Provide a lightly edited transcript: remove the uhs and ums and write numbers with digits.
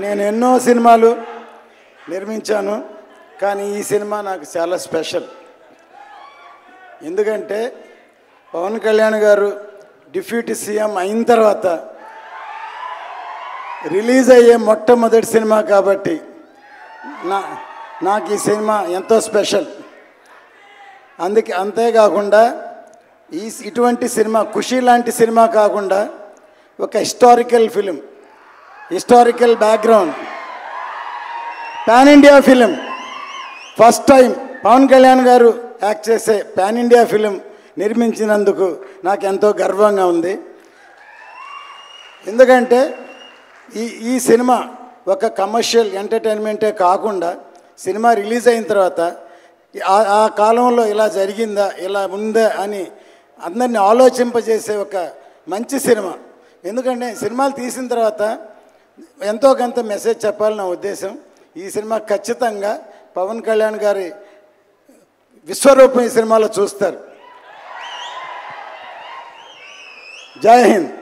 నేను ఎన్నో సినిమాలు నిర్మించాను, కానీ ఈ సినిమా నాకు చాలా స్పెషల్. ఎందుకంటే పవన్ కళ్యాణ్ గారు డిప్యూటీ సీఎం అయిన తర్వాత రిలీజ్ అయ్యే మొట్టమొదటి సినిమా కాబట్టి నాకు ఈ సినిమా ఎంతో స్పెషల్. అంతేకాకుండా ఇటువంటి సినిమా ఖుషి లాంటి సినిమా కాకుండా ఒక historical film, historical background, pan India film. First time Pawan Kalyan గారు యాక్ట్ చేసే పాన్ ఇండియా ఫిలిం నిర్మించినందుకు నాకు ఎంతో గర్వంగా ఉంది. ఎందుకంటే ఈ సినిమా ఒక కమర్షియల్ ఎంటర్టైన్మెంటే కాకుండా సినిమా రిలీజ్ అయిన తర్వాత ఆ కాలంలో ఇలా జరిగిందా, ఇలా ఉందా అని అందరినీ ఆలోచింపజేసే ఒక మంచి సినిమా. ఎందుకంటే సినిమాలు తీసిన తర్వాత ఎంతో కొంత మెసేజ్ చెప్పాలని నా ఉద్దేశం. ఈ సినిమా ఖచ్చితంగా పవన్ కళ్యాణ్ గారి విశ్వరూపం ఈ సినిమాలో చూస్తారు. జై హింద్.